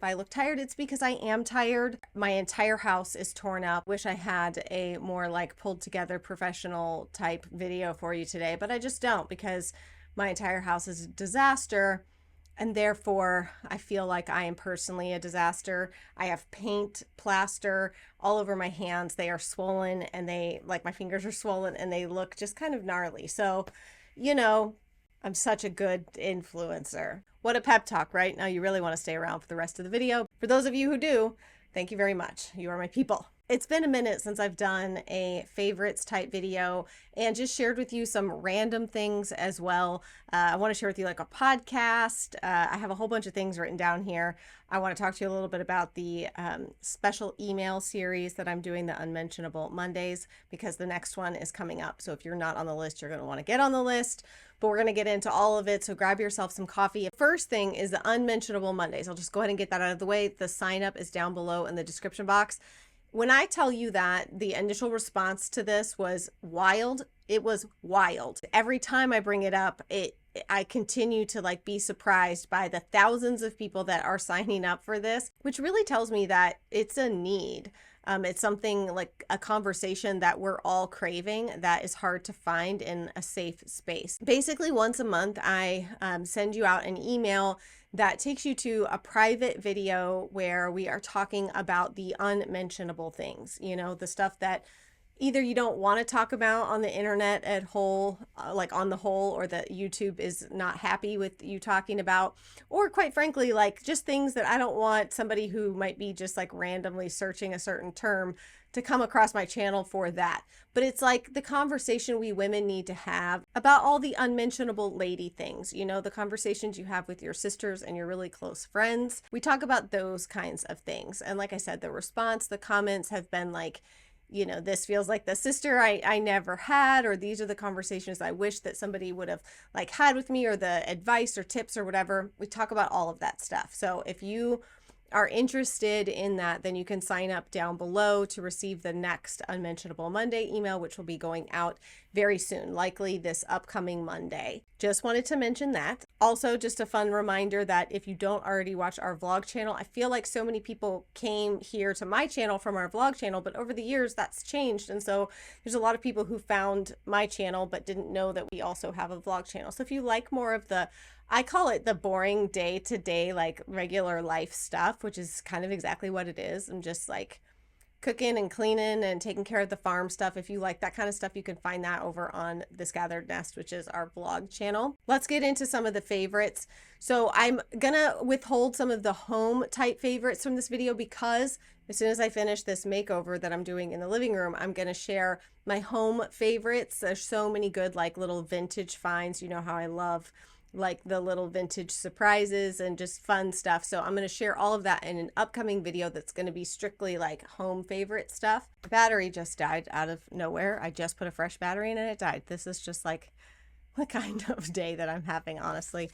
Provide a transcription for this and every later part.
If I look tired, it's because I am tired. My entire house is torn up. Wish I had a more like pulled together professional type video for you today, but I just don't because my entire house is a disaster. And therefore, I feel like I am personally a disaster. I have paint, plaster all over my hands. They are swollen and my fingers are swollen and they look just kind of gnarly. So, you know, I'm such a good influencer. What a pep talk, right? Now you really want to stay around for the rest of the video. For those of you who do, thank you very much. You are my people. It's been a minute since I've done a favorites type video and just shared with you some random things as well. I want to share with you like a podcast. I have a whole bunch of things written down here. I want to talk to you a little bit about the special email series that I'm doing, the Unmentionable Mondays, because the next one is coming up. So if you're not on the list, you're going to want to get on the list. But we're going to get into all of it. So grab yourself some coffee. First thing is the Unmentionable Mondays. I'll just go ahead and get that out of the way. The sign up is down below in the description box. When I tell you that the initial response to this was wild, it was wild. Every time I bring it up, I continue to like be surprised by the thousands of people that are signing up for this, which really tells me that it's a need. It's something like a conversation that we're all craving that is hard to find in a safe space. Basically, once a month, I send you out an email that takes you to a private video where we are talking about the unmentionable things, you know, the stuff that either you don't want to talk about on the internet at whole, like on the whole, or that YouTube is not happy with you talking about, or quite frankly, like just things that I don't want somebody who might be just like randomly searching a certain term to come across my channel for that. But it's like the conversation we women need to have about all the unmentionable lady things, you know, the conversations you have with your sisters and your really close friends. We talk about those kinds of things. And like I said, the response, the comments have been like, you know, this feels like the sister I never had, or these are the conversations I wish that somebody would have like had with me, or the advice or tips or whatever. We talk about all of that stuff. So if you are interested in that, then you can sign up down below to receive the next Unmentionable Monday email, which will be going out very soon, likely this upcoming Monday. Just wanted to mention that. Also, just a fun reminder that if you don't already watch our vlog channel, I feel like so many people came here to my channel from our vlog channel, but over the years that's changed. And so there's a lot of people who found my channel but didn't know that we also have a vlog channel. So if you like more of the, I call it the boring day-to-day, like regular life stuff, which is kind of exactly what it is. I'm just like cooking and cleaning and taking care of the farm stuff. If you like that kind of stuff, you can find that over on This Gathered Nest, which is our vlog channel. Let's get into some of the favorites. So I'm gonna withhold some of the home type favorites from this video because as soon as I finish this makeover that I'm doing in the living room, I'm gonna share my home favorites. There's so many good like little vintage finds. You know how I love like the little vintage surprises and just fun stuff. So I'm going to share all of that in an upcoming video that's going to be strictly like home favorite stuff. The battery just died out of nowhere. I just put a fresh battery in and it died. This is just like what kind of day that I'm having, honestly.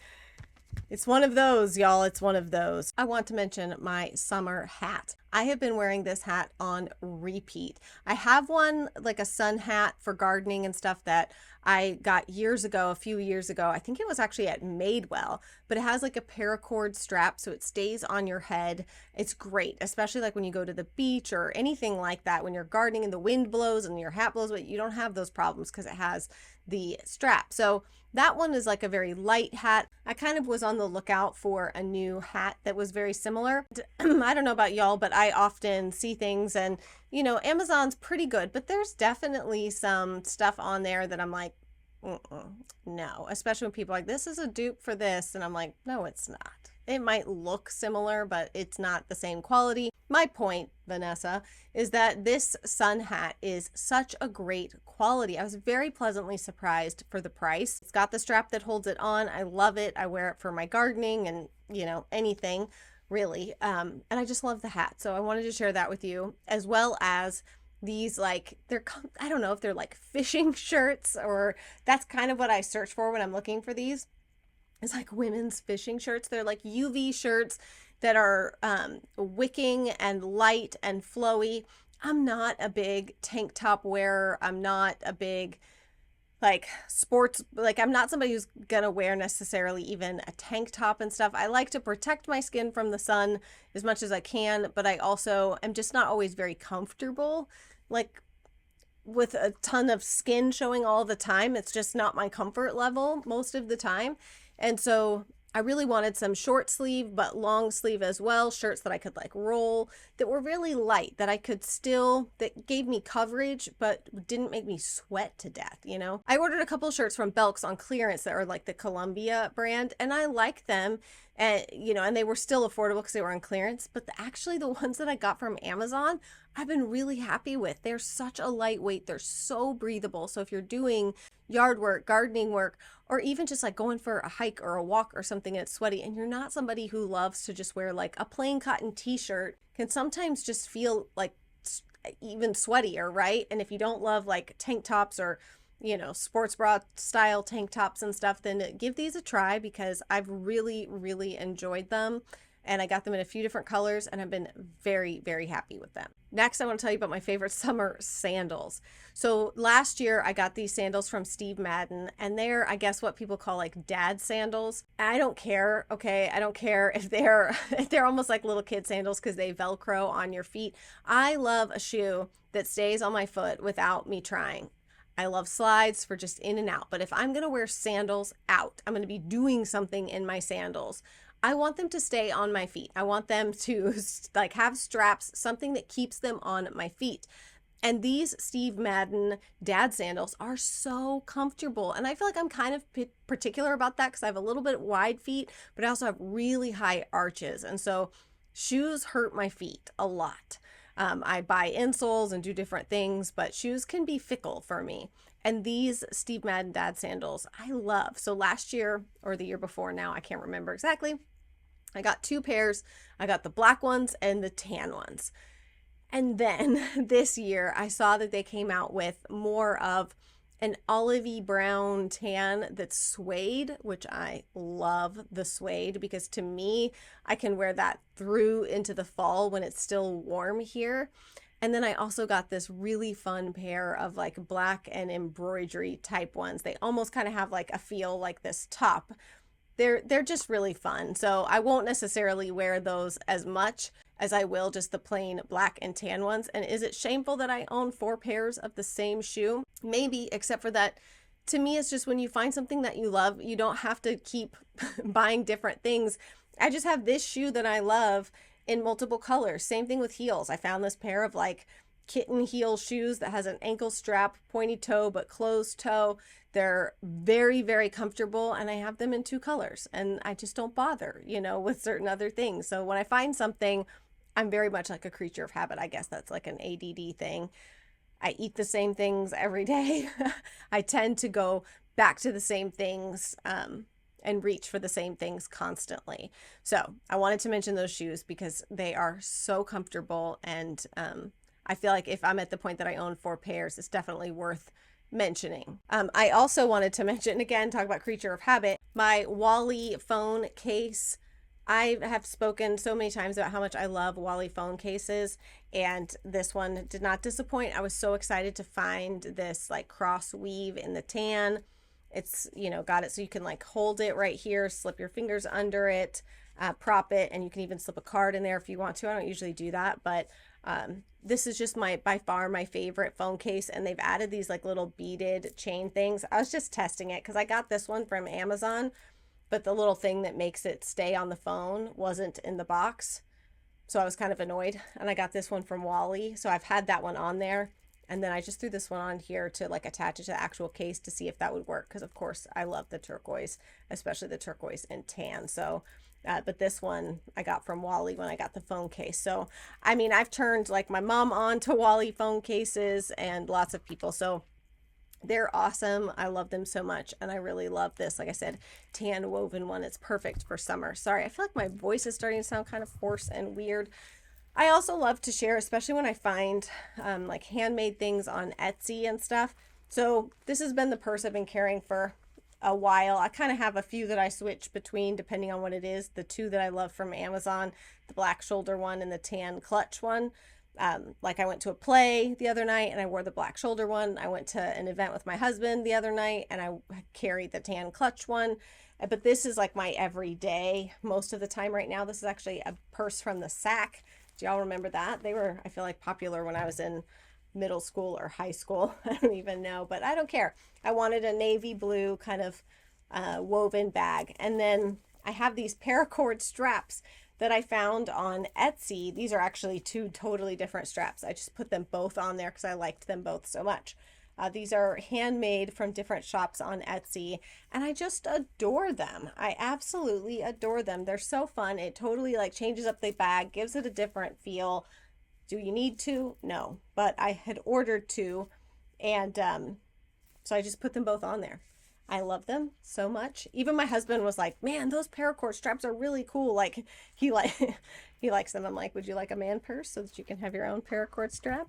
It's one of those, y'all. It's one of those. I want to mention my summer hat. I have been wearing this hat on repeat. I have one, like a sun hat for gardening and stuff that I got years ago, a few years ago. I think it was actually at Madewell, but it has like a paracord strap so it stays on your head. It's great, especially like when you go to the beach or anything like that. When you're gardening and the wind blows and your hat blows, but you don't have those problems because it has the strap. So that one is like a very light hat. I kind of was on the lookout for a new hat that was very similar. I don't know about y'all, but I often see things and, you know, Amazon's pretty good, but there's definitely some stuff on there that I'm like, no, especially when people are like, this is a dupe for this. And I'm like, no, it's not. It might look similar, but it's not the same quality. My point, Vanessa, is that this sun hat is such a great quality. I was very pleasantly surprised for the price. It's got the strap that holds it on. I love it. I wear it for my gardening and, you know, anything really. And I just love the hat. So I wanted to share that with you, as well as these like, I don't know if they're like fishing shirts, or that's kind of what I search for when I'm looking for these. It's like women's fishing shirts. They're like UV shirts that are wicking and light and flowy. I'm not a big tank top wearer. I'm not a big like sports, like I'm not somebody who's gonna wear necessarily even a tank top and stuff. I like to protect my skin from the sun as much as I can, but I also am just not always very comfortable like with a ton of skin showing all the time. It's just not my comfort level most of the time. And so I really wanted some short sleeve but long sleeve as well, shirts that I could like roll, that were really light, that I could still, that gave me coverage but didn't make me sweat to death, you know. I ordered a couple shirts from Belk's on clearance that are like the Columbia brand, and I like them. And you know, and they were still affordable because they were on clearance. But actually the ones that I got from Amazon, I've been really happy with. They're such a lightweight, they're so breathable. So if you're doing yard work, gardening work, or even just like going for a hike or a walk or something and it's sweaty, and you're not somebody who loves to just wear like a plain cotton t-shirt, can sometimes just feel like even sweatier, right? And if you don't love like tank tops or, you know, sports bra style tank tops and stuff, then give these a try, because I've really, really enjoyed them. And I got them in a few different colors and I've been very, very happy with them. Next, I want to tell you about my favorite summer sandals. So last year I got these sandals from Steve Madden, and they're, I guess, what people call like dad sandals. I don't care, okay? I don't care if they're almost like little kid sandals because they Velcro on your feet. I love a shoe that stays on my foot without me trying. I love slides for just in and out, but if I'm gonna wear sandals out, I'm gonna be doing something in my sandals, I want them to stay on my feet. I want them to like have straps, something that keeps them on my feet. And these Steve Madden dad sandals are so comfortable. And I feel like I'm kind of particular about that because I have a little bit wide feet, but I also have really high arches. And so shoes hurt my feet a lot. I buy insoles and do different things, but shoes can be fickle for me. And these Steve Madden dad sandals, I love. So last year or the year before now, I can't remember exactly, I got two pairs. I got the black ones and the tan ones. And then this year, I saw that they came out with more of an olivey brown tan that's suede, which I love the suede, because to me, I can wear that through into the fall when it's still warm here. And then I also got this really fun pair of like black and embroidery type ones. They almost kind of have like a feel like this top. They're just really fun. So I won't necessarily wear those as much as I will just the plain black and tan ones. And is it shameful that I own 4 pairs of the same shoe? Maybe, except for that, to me, it's just when you find something that you love, you don't have to keep buying different things. I just have this shoe that I love in multiple colors. Same thing with heels. I found this pair of like kitten heel shoes that has an ankle strap, pointy toe, but closed toe. They're very, very comfortable, and I have them in 2 colors, and I just don't bother, you know, with certain other things. So when I find something, I'm very much like a creature of habit. I guess that's like an ADD thing. I eat the same things every day. I tend to go back to the same things, and reach for the same things constantly. So I wanted to mention those shoes because they are so comfortable, and I feel like if I'm at the point that I own 4 pairs, it's definitely worth mentioning. I also wanted to mention, again, talk about creature of habit, my Wally phone case. I have spoken so many times about how much I love Wally phone cases, and this one did not disappoint. I was so excited to find this like cross weave in the tan. It's, you know, got it so you can like hold it right here, slip your fingers under it, prop it, and you can even slip a card in there if you want to. I don't usually do that, but this is just by far my favorite phone case, and they've added these like little beaded chain things. I was just testing it because I got this one from Amazon, but the little thing that makes it stay on the phone wasn't in the box. So I was kind of annoyed, and I got this one from Wally. So I've had that one on there, and then I just threw this one on here to like attach it to the actual case to see if that would work, because of course I love the turquoise, especially the turquoise and tan. So but this one I got from Wally when I got the phone case. So I mean, I've turned like my mom on to Wally phone cases, and lots of people. So they're awesome. I love them so much, and I really love this, like I said, tan woven one. It's perfect for summer. Sorry, I feel like my voice is starting to sound kind of hoarse and weird. I also love to share, especially when I find like handmade things on Etsy and stuff. So this has been the purse I've been carrying for a while. I kind of have a few that I switch between depending on what it is. The 2 that I love from Amazon, the black shoulder one and the tan clutch one. Like I went to a play the other night and I wore the black shoulder one. I went to an event with my husband the other night and I carried the tan clutch one. But this is like my everyday most of the time right now. This is actually a purse from the Sack. Do y'all remember that? They were, I feel like, popular when I was in middle school or high school. I don't even know, but I don't care. I wanted a navy blue kind of woven bag. And then I have these paracord straps that I found on Etsy. These are actually two totally different straps. I just put them both on there because I liked them both so much. These are handmade from different shops on Etsy, and I just adore them. I absolutely adore them. They're so fun. It totally like changes up the bag, gives it a different feel. Do you need to? No, but I had ordered two, and so I just put them both on there. I love them so much. Even my husband was like, "Man, those paracord straps are really cool." Like he he likes them. I'm like, "Would you like a man purse so that you can have your own paracord strap?"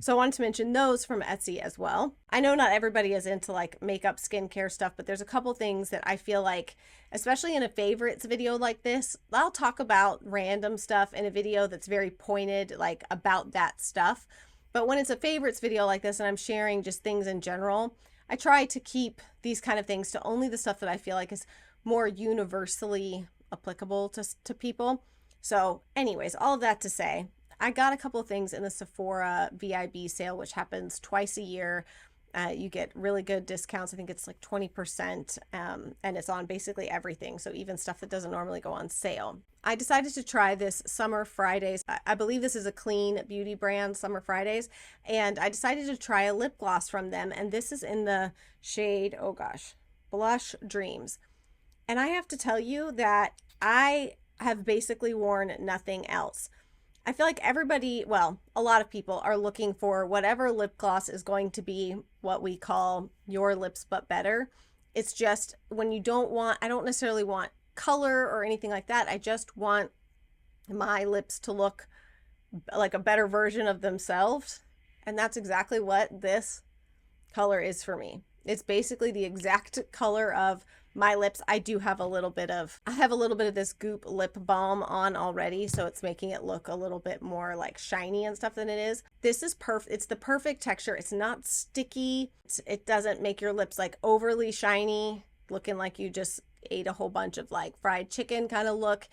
So I wanted to mention those from Etsy as well. I know not everybody is into like makeup, skincare stuff, but there's a couple things that I feel like, especially in a favorites video like this, I'll talk about random stuff in a video that's very pointed, like about that stuff. But when it's a favorites video like this and I'm sharing just things in general, I try to keep these kind of things to only the stuff that I feel like is more universally applicable to people. So anyways, all of that to say, I got a couple of things in the Sephora VIB sale, which happens twice a year. You get really good discounts. I think it's like 20%, and it's on basically everything. So even stuff that doesn't normally go on sale. I decided to try this Summer Fridays. I believe this is a clean beauty brand, Summer Fridays. And I decided to try a lip gloss from them. And this is in the shade, oh gosh, Blush Dreams. And I have to tell you that I have basically worn nothing else. I feel like everybody, well, a lot of people are looking for whatever lip gloss is going to be what we call your lips but better. It's just when you don't want, I don't necessarily want color or anything like that. I just want my lips to look like a better version of themselves. And that's exactly what this color is for me. It's basically the exact color of my lips. I have a little bit of this Goop lip balm on already, so it's making it look a little bit more like shiny and stuff than it is. This is perfect. It's the perfect texture. It's not sticky. It doesn't make your lips like overly shiny, looking like you just ate a whole bunch of like fried chicken kind of look.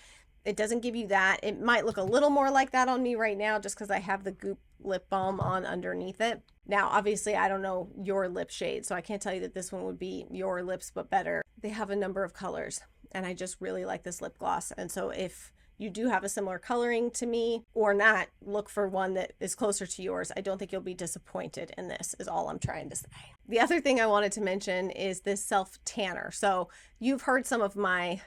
It doesn't give you that. It might look a little more like that on me right now just because I have the Goop lip balm on underneath it. Now, obviously, I don't know your lip shade, so I can't tell you that this one would be your lips but better. They have a number of colors, and I just really like this lip gloss. And so if you do have a similar coloring to me or not, look for one that is closer to yours. I don't think you'll be disappointed in this, is all I'm trying to say. The other thing I wanted to mention is this self tanner. So you've heard some of my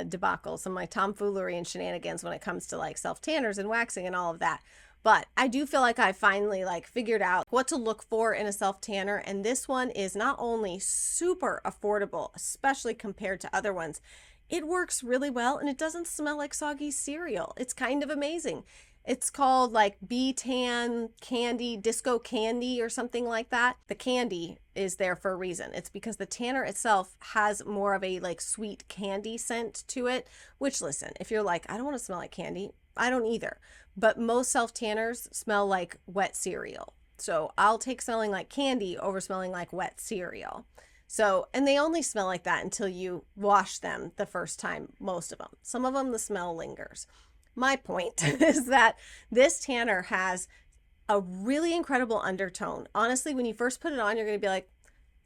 debacle, some of my tomfoolery and shenanigans when it comes to like self tanners and waxing and all of that. But I do feel like I finally like figured out what to look for in a self tanner. And this one is not only super affordable, especially compared to other ones, it works really well and it doesn't smell like soggy cereal. It's kind of amazing. It's called like B-Tan Candy, Disco Candy or something like that. The candy is there for a reason. It's because the tanner itself has more of a like sweet candy scent to it, which listen, if you're like, I don't want to smell like candy, I don't either. But most self tanners smell like wet cereal. So I'll take smelling like candy over smelling like wet cereal. So, and they only smell like that until you wash them the first time, most of them. Some of them, the smell lingers. My point is that this tanner has a really incredible undertone. Honestly, when you first put it on, you're going to be like,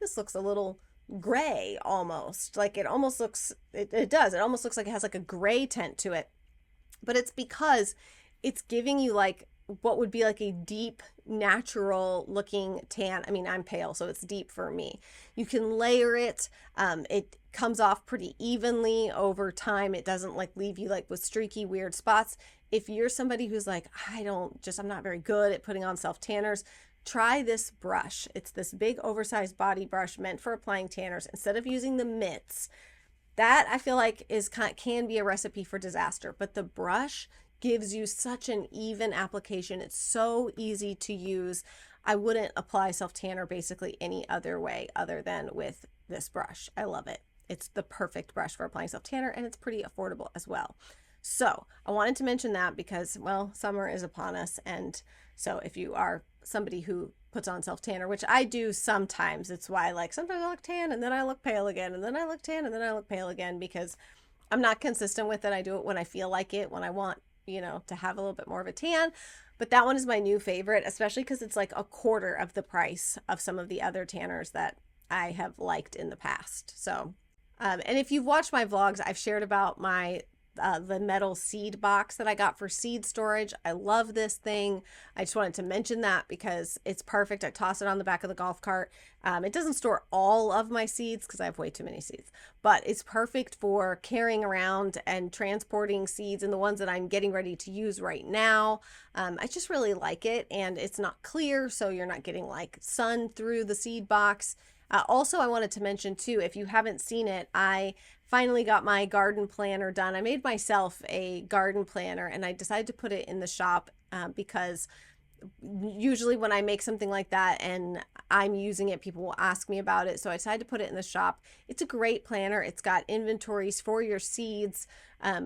this looks a little gray almost. Like it almost looks, it does. It almost looks like it has like a gray tint to it. But it's because it's giving you like what would be like a deep, natural looking tan. I mean, I'm pale, so it's deep for me. You can layer it. It comes off pretty evenly over time. It doesn't like leave you like with streaky, weird spots. If you're somebody who's like, I'm not very good at putting on self tanners, try this brush. It's this big oversized body brush meant for applying tanners. Instead of using the mitts, that I feel like can be a recipe for disaster, but the brush gives you such an even application. It's so easy to use. I wouldn't apply self tanner basically any other way other than with this brush. I love it. It's the perfect brush for applying self tanner and it's pretty affordable as well. So I wanted to mention that because, well, summer is upon us. And so if you are somebody who puts on self tanner, which I do sometimes, it's why like sometimes I look tan and then I look pale again, and then I look tan and then I look pale again, because I'm not consistent with it. I do it when I feel like it, when I want, to have a little bit more of a tan. But that one is my new favorite, especially because it's like a quarter of the price of some of the other tanners that I have liked in the past. So, and if you've watched my vlogs, I've shared about the metal seed box that I got for seed storage. I love this thing. I just wanted to mention that because it's perfect. I toss it on the back of the golf cart. It doesn't store all of my seeds because I have way too many seeds, but it's perfect for carrying around and transporting seeds, and the ones that I'm getting ready to use right now. I just really like it, and it's not clear, so you're not getting like sun through the seed box. Also, I wanted to mention too, if you haven't seen it, I finally got my garden planner done. I made myself a garden planner, and I decided to put it in the shop because usually when I make something like that and I'm using it, people will ask me about it. So I decided to put it in the shop. It's a great planner. It's got inventories for your seeds,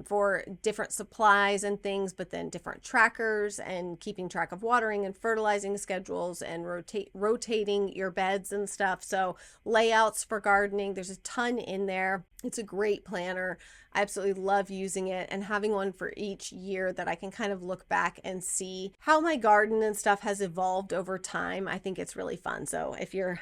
for different supplies and things, but then different trackers and keeping track of watering and fertilizing schedules and rotating your beds and stuff. So layouts for gardening, there's a ton in there. It's a great planner. I absolutely love using it, and having one for each year that I can kind of look back and see how my garden and stuff has evolved over time. I think it's really fun. So if you're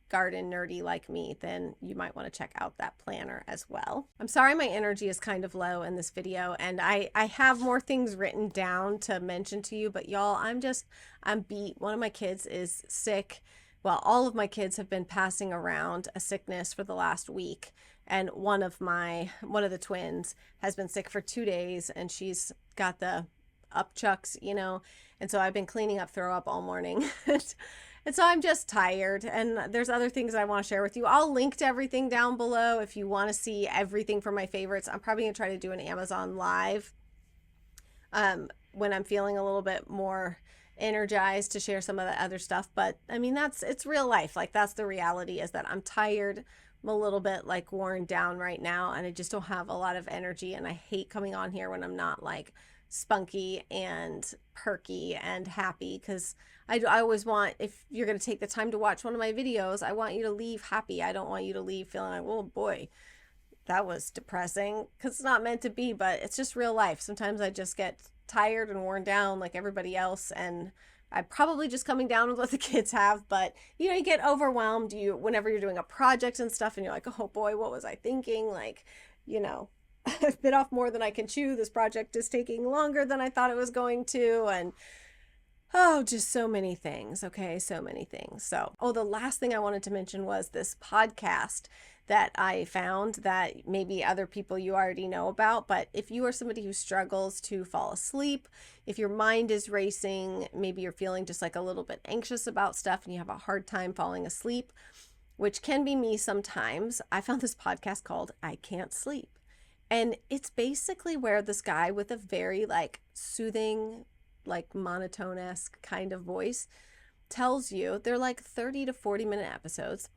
garden nerdy like me, then you might want to check out that planner as well. I'm sorry my energy is kind of low in this video, and I have more things written down to mention to you, but y'all, I'm beat. One of my kids is sick. Well, all of my kids have been passing around a sickness for the last week. And one of the twins has been sick for 2 days, and she's got the upchucks, and so I've been cleaning up throw up all morning. And so I'm just tired, and there's other things I want to share with you. I'll link to everything down below if you want to see everything from my favorites. I'm probably gonna try to do an Amazon live when I'm feeling a little bit more energized to share some of the other stuff. But I mean, it's real life. Like, that's the reality, is that I'm tired. I'm a little bit like worn down right now, and I just don't have a lot of energy, and I hate coming on here when I'm not like spunky and perky and happy, because I always want, if you're going to take the time to watch one of my videos, I want you to leave happy. I don't want you to leave feeling like, oh boy, that was depressing, because it's not meant to be, but it's just real life. Sometimes I just get tired and worn down like everybody else, and I'm probably just coming down with what the kids have, but you get overwhelmed whenever you're doing a project and stuff, and you're like, oh boy, what was I thinking? Like, I've bit off more than I can chew. This project is taking longer than I thought it was going to, and just so many things. Okay, so many things. So, the last thing I wanted to mention was this podcast that I found that maybe other people you already know about. But if you are somebody who struggles to fall asleep, if your mind is racing, maybe you're feeling just like a little bit anxious about stuff and you have a hard time falling asleep, which can be me sometimes, I found this podcast called I Can't Sleep. And it's basically where this guy with a very like soothing, like monotone-esque kind of voice tells you, they're like 30 to 40 minute episodes,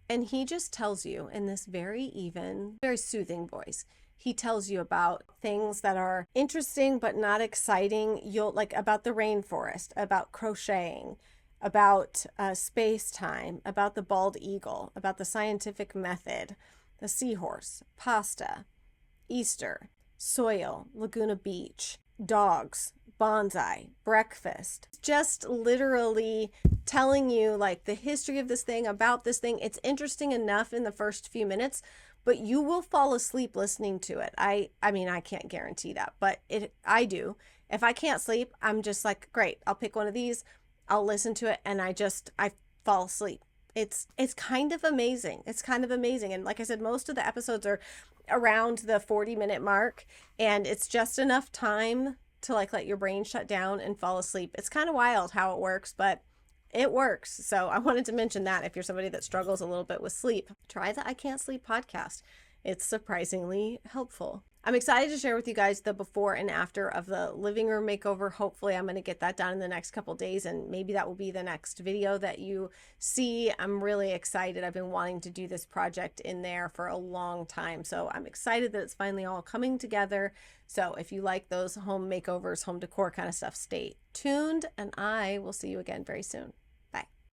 and he just tells you in this very even, very soothing voice, he tells you about things that are interesting but not exciting. You'll like about the rainforest, about crocheting, about space-time, about the bald eagle, about the scientific method, the seahorse, pasta, Easter, soil, Laguna Beach, dogs, bonsai, breakfast. Just literally telling you like the history of this thing, about this thing. It's interesting enough in the first few minutes, but you will fall asleep listening to it. I mean, I can't guarantee that, but I do. If I can't sleep, I'm just like, great, I'll pick one of these, I'll listen to it, and I fall asleep. It's kind of amazing. It's kind of amazing. And like I said, most of the episodes are around the 40-minute mark, and it's just enough time to like let your brain shut down and fall asleep. It's kind of wild how it works, but it works. So I wanted to mention that if you're somebody that struggles a little bit with sleep, try the I Can't Sleep podcast. It's surprisingly helpful. I'm excited to share with you guys the before and after of the living room makeover. Hopefully I'm going to get that done in the next couple days, and maybe that will be the next video that you see. I'm really excited. I've been wanting to do this project in there for a long time. So I'm excited that it's finally all coming together. So if you like those home makeovers, home decor kind of stuff, stay tuned, and I will see you again very soon.